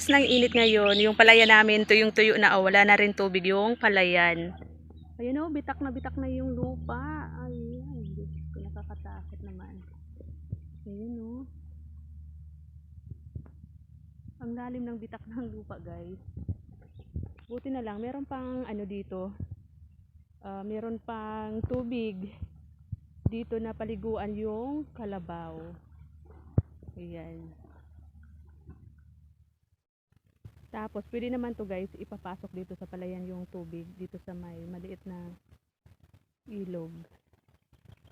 lakas ng init ngayon, yung palayan namin, tuyong-tuyo na, oh, wala na rin tubig yung palayan. Ayan oh, bitak na yung lupa. Ayan, Diyos ko, nakakatakot naman. Ayan oh. Ang lalim ng bitak ng lupa, guys. Buti na lang, meron pang ano dito. Meron pang tubig dito na paliguan yung kalabaw. Ayan. Tapos, pwede naman to guys, ipapasok dito sa palayan yung tubig dito sa may maliit na ilog.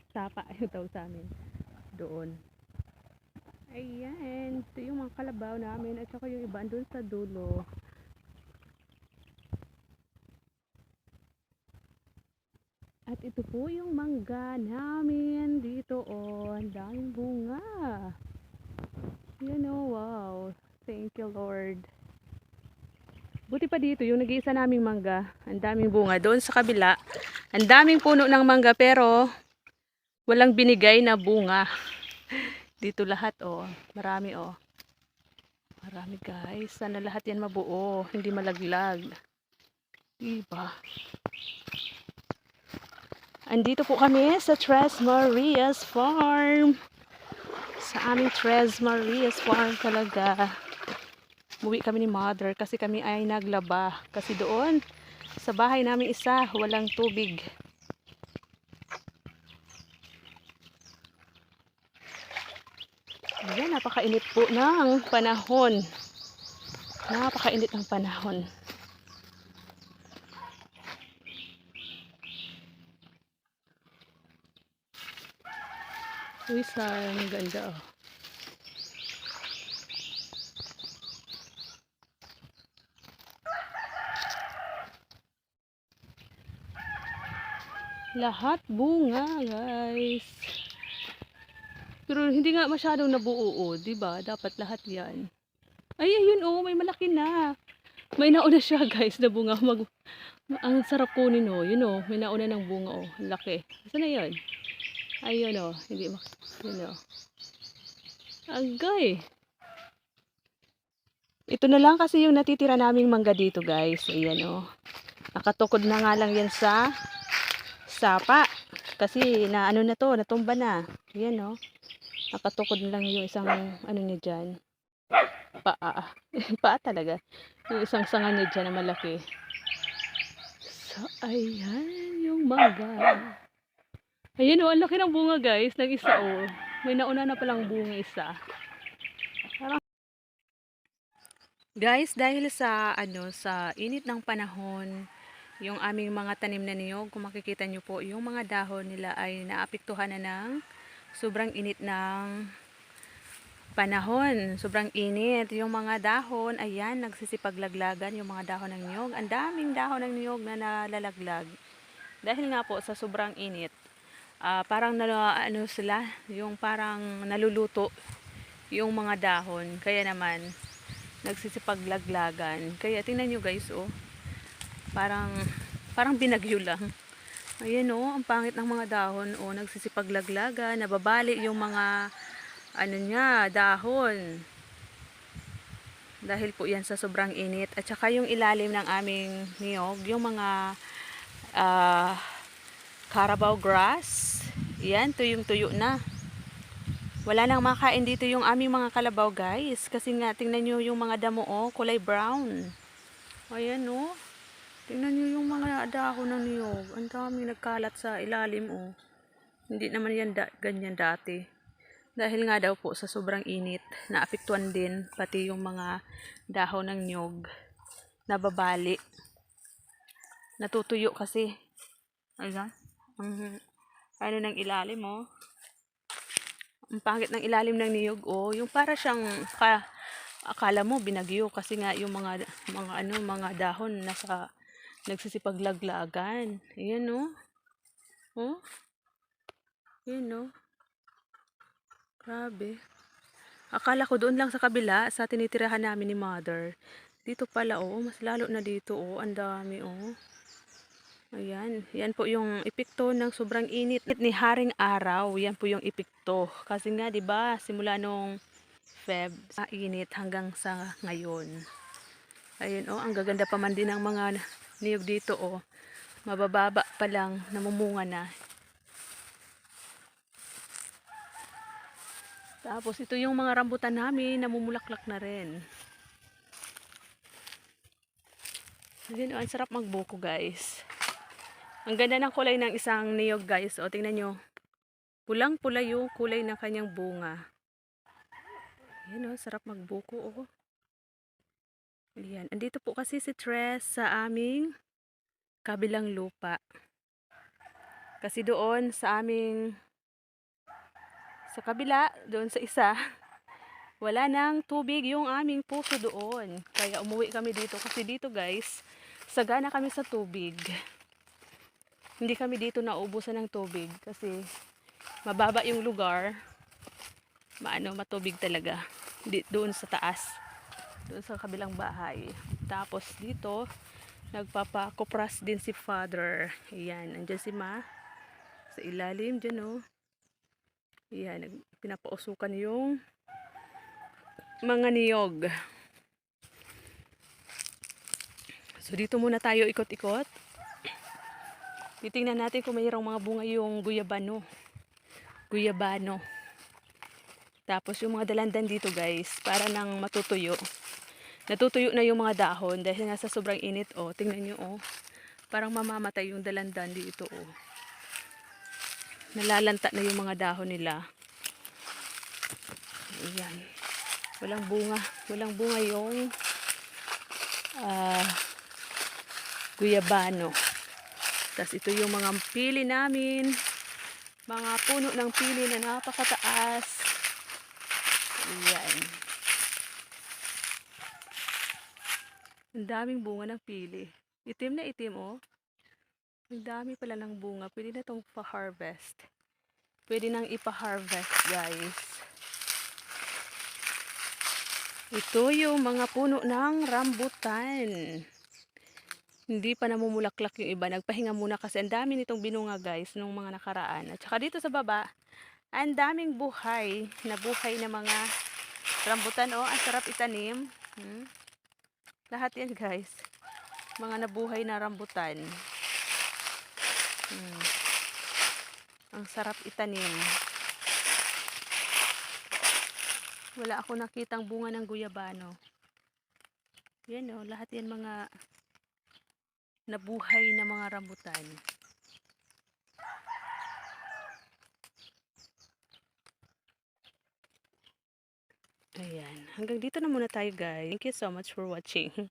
Sapa yung tawag sa amin. Doon. Ayan. Ito yung mga kalabaw namin at saka yung iba doon sa dulo. At ito po yung mangga namin dito. Oh, ang daming bunga. You know, wow. Thank you, Lord. Buti pa dito, yung nag-iisa naming mangga, ang daming bunga. Doon sa kabila, ang daming puno ng mangga pero walang binigay na bunga. Dito lahat, oh. Marami, oh. Marami, guys. Sana lahat yan mabuo, hindi malaglag. Diba? Andito po kami sa Tres Marias Farm. Sa aming Tres Marias Farm talaga. Umuwi kami ni mother kasi kami ay naglaba. Kasi doon, sa bahay namin isa, walang tubig. Ayan, napakainit po ng panahon. Napakainit ng panahon. Uy, ang ganda oh. Lahat bunga, guys. Pero hindi nga masyadong nabuo, oh, 'di ba? Dapat lahat 'yan. Ay, ayun oh, may malaki na. May nauna siya, guys, na bunga. Ang sarap kunin oh. Yun oh, may nauna ng bunga oh. Laki. Saan na 'yan? Ayun oh, hindi yun oh. Agay. Ito na lang kasi yung natitira naming mangga dito, guys. Ayan oh. Nakatukod na nga lang 'yan sa sapa. Kasi na ano na to, natumba na. Ayan oh. Nakatukod lang yung isang ano niya dyan. Paa. Paa talaga. Yung isang sanga niya dyan na malaki. So, ayan yung mangga. Ayan o, ang laki ng bunga, guys. Nag-isa o. May nauna na palang bunga isa. Parang... Guys, dahil sa sa init ng panahon, yung aming mga tanim na niyog, kung makikita nyo po, yung mga dahon nila ay naapektuhan na ng sobrang init ng panahon. Sobrang init. Yung mga dahon, ayan, nagsisipaglaglagan yung mga dahon ng niyog. Ang daming dahon ng niyog na nalalaglag. Dahil nga po sa sobrang init, parang sila, yung parang naluluto yung mga dahon. Kaya naman, nagsisipaglaglagan. Kaya tingnan nyo guys, oh. Parang binagyo lang. Ayan oh, ang pangit ng mga dahon, oh, nagsisipaglaglagan, nababali yung mga dahon. Dahil po yan sa sobrang init. At saka yung ilalim ng aming niyog, yung mga Carabao grass, yan, tuyong-tuyo na. Wala nang makain dito yung aming mga kalabaw, guys. Kasi nga, tingnan nyo yung mga damo, oh, kulay brown. Ayan, oh. Tingnan nyo yung mga dahon ng niyog. Ang dami nagkalat sa ilalim, oh. Hindi naman yan ganyan dati. Dahil nga daw po sa sobrang init, naapektuhan din pati yung mga dahon ng niyog. Nababali. Natutuyo kasi. Ayan. Ano ng ilalim, oh. Ang pangit ng ilalim ng niyog, oh. Yung para siyang akala mo binagyo kasi nga yung mga dahon nasa nagsisipaglaglagan. Ayan, oh. Oh. Ayan, oh. Grabe. Akala ko doon lang sa kabila, sa tinitirahan namin ni mother. Dito pala, oh. Mas lalo na dito, oh. Ang dami, oh. Ayan. Yan po yung epekto ng sobrang init ni Haring Araw. Yan po yung epekto. Kasi nga, 'di ba, simula nung Feb, sa init hanggang sa ngayon. Ayun oh, ang gaganda pa man din ng mga niyog dito oh. Mabababa pa lang, namumunga na. Tapos ito yung mga rambutan namin, namumulaklak na rin. Ayun oh, ang sarap magbuko guys. Ang ganda ng kulay ng isang niyog guys. O tingnan nyo. Pulang-pula yung kulay ng kanyang bunga. Ayun oh, sarap magbuko oh. Ayan. Andito po kasi si Tres sa aming kabilang lupa. Kasi doon sa aming sa kabila, doon sa isa, wala nang tubig yung aming puso doon. Kaya umuwi kami dito kasi dito guys, sagana kami sa tubig. Hindi kami dito naubusan ng tubig kasi mababa yung lugar. Matubig talaga. Doon sa taas. Doon sa kabilang bahay. Tapos dito, nagpapakopras din si Father. Ayan, andyan si Ma. Sa ilalim dyan oh. Ayan, pinapausukan yung mga niyog. So dito muna tayo ikot-ikot. Titingnan natin kung mayroong mga bunga yung guyabano. Guyabano. Tapos yung mga dalandan dito guys, para nang matutuyo. Natutuyo na yung mga dahon dahil nasa sobrang init oh. Tingnan nyo oh. Parang mamamatay yung dalandan dito oh. Nalalanta na yung mga dahon nila. Ayan. Walang bunga. Walang bunga yung guyabano. Tapos ito yung mga pili namin. Mga puno ng pili na napakataas. Ayan. Ang daming bunga ng pili. Itim na itim oh. Ang dami pala ng bunga. Pwede na itong pa-harvest. Pwede nang ipa-harvest guys. Ito yung mga puno ng rambutan. Hindi pa namumulaklak yung iba. Nagpahinga muna kasi ang dami nitong binunga guys nung mga nakaraan. At saka dito sa baba, ang daming buhay na mga rambutan oh. Ang sarap itanim. Lahat yan guys. Mga nabuhay na rambutan. Ang sarap itanim. Wala ako nakitang bunga ng guyabano. Yan oh, lahat yan mga nabuhay na mga rambutan. Ayan. Hanggang dito na muna tayo guys. Thank you so much for watching.